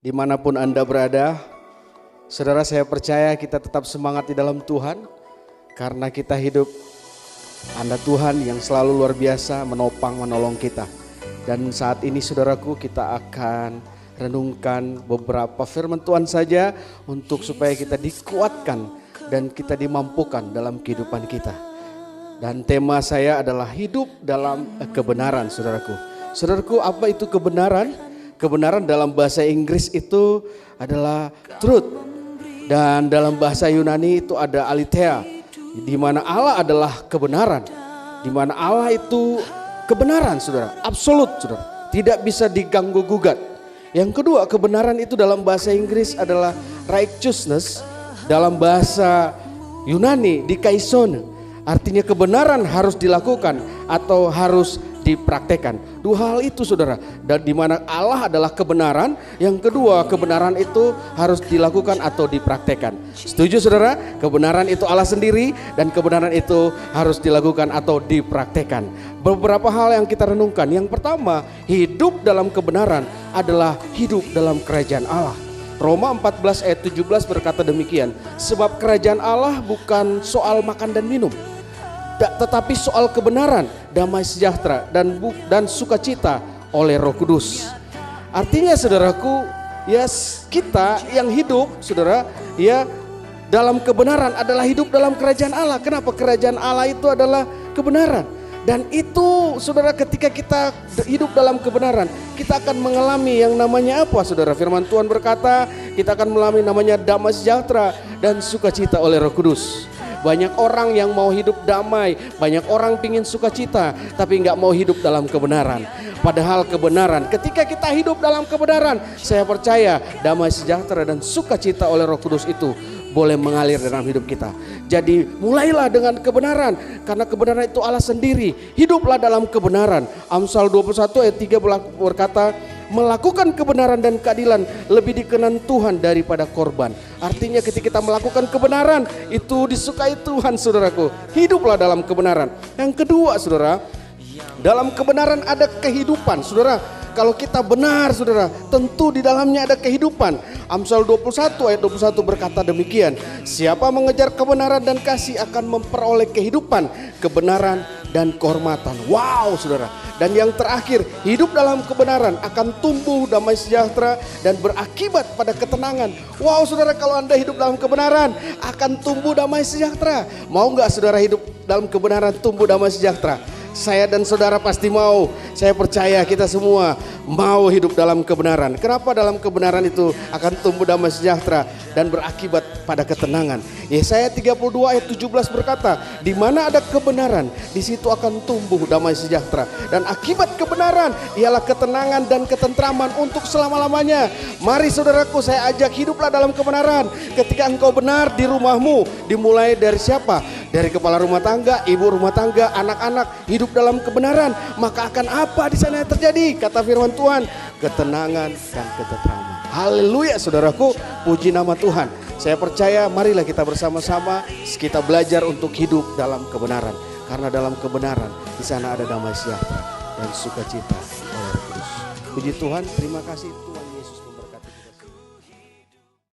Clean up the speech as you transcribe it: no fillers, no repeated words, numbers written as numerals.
Dimanapun Anda berada, saudara, saya percaya kita tetap semangat di dalam Tuhan, karena kita hidup Anda Tuhan yang selalu luar biasa menopang menolong kita. Dan saat ini saudaraku, kita akan renungkan beberapa firman Tuhan saja untuk supaya kita dikuatkan dan kita dimampukan dalam kehidupan kita. Dan tema saya adalah hidup dalam kebenaran, saudaraku. Saudaraku, apa itu kebenaran? Kebenaran dalam bahasa Inggris itu adalah truth, dan dalam bahasa Yunani itu ada aletheia, di mana Allah adalah kebenaran, di mana Allah itu kebenaran, saudara, absolut, saudara, tidak bisa diganggu gugat. Yang kedua, kebenaran itu dalam bahasa Inggris adalah righteousness, dalam bahasa Yunani dikaison, artinya kebenaran harus dilakukan atau harus dipraktekkan. Dua hal itu, saudara, dan di mana Allah adalah kebenaran. Yang kedua, kebenaran itu harus dilakukan atau dipraktekkan. Setuju, saudara? Kebenaran itu Allah sendiri dan kebenaran itu harus dilakukan atau dipraktekkan. Beberapa hal yang kita renungkan. Yang pertama, hidup dalam kebenaran adalah hidup dalam kerajaan Allah. Roma 14 ayat 17 berkata demikian, sebab kerajaan Allah bukan soal makan dan minum, tetapi soal kebenaran, damai sejahtera dan sukacita oleh Roh Kudus. Artinya, saudaraku, ya, kita yang hidup, saudara, ya, dalam kebenaran adalah hidup dalam kerajaan Allah. Kenapa? Kerajaan Allah itu adalah kebenaran. Dan itu, saudara, ketika kita hidup dalam kebenaran, kita akan mengalami yang namanya apa, saudara? Firman Tuhan berkata, kita akan mengalami namanya damai sejahtera dan sukacita oleh Roh Kudus. Banyak orang yang mau hidup damai, banyak orang pingin sukacita, tapi nggak mau hidup dalam kebenaran. Padahal kebenaran, ketika kita hidup dalam kebenaran, saya percaya damai sejahtera dan sukacita oleh Roh Kudus itu boleh mengalir dalam hidup kita. Jadi mulailah dengan kebenaran, karena kebenaran itu Allah sendiri. Hiduplah dalam kebenaran. Amsal 21 ayat 3 berkata, melakukan kebenaran dan keadilan lebih dikenan Tuhan daripada korban. Artinya ketika kita melakukan kebenaran, itu disukai Tuhan, saudaraku. Hiduplah dalam kebenaran. Yang kedua, saudara, dalam kebenaran ada kehidupan, saudara. Kalau kita benar, saudara, tentu di dalamnya ada kehidupan. Amsal 21 ayat 21 berkata demikian, siapa mengejar kebenaran dan kasih akan memperoleh kehidupan, kebenaran dan kehormatan. Wow, saudara. Dan yang terakhir, hidup dalam kebenaran akan tumbuh damai sejahtera dan berakibat pada ketenangan. Wow, saudara, kalau Anda hidup dalam kebenaran akan tumbuh damai sejahtera. Mau nggak, saudara, hidup dalam kebenaran tumbuh damai sejahtera? Saya dan saudara pasti mau. Saya percaya kita semua mau hidup dalam kebenaran. Kenapa? Dalam kebenaran itu akan tumbuh damai sejahtera dan berakibat pada ketenangan. Yesaya 32 ayat 17 berkata, di mana ada kebenaran, di situ akan tumbuh damai sejahtera. Dan akibat kebenaran ialah ketenangan dan ketentraman untuk selama-lamanya. Mari, saudaraku, saya ajak hiduplah dalam kebenaran. Ketika engkau benar di rumahmu, dimulai dari siapa? Dari kepala rumah tangga, ibu rumah tangga, anak-anak, hidup dalam kebenaran, maka akan apa di sana yang terjadi? Kata firman Tuhan, ketenangan dan ketentraman. Haleluya, saudaraku, puji nama Tuhan. Saya percaya, marilah kita bersama-sama kita belajar untuk hidup dalam kebenaran, karena dalam kebenaran di sana ada damai sejahtera dan sukacita oleh Roh Kudus. Puji Tuhan, terima kasih Tuhan.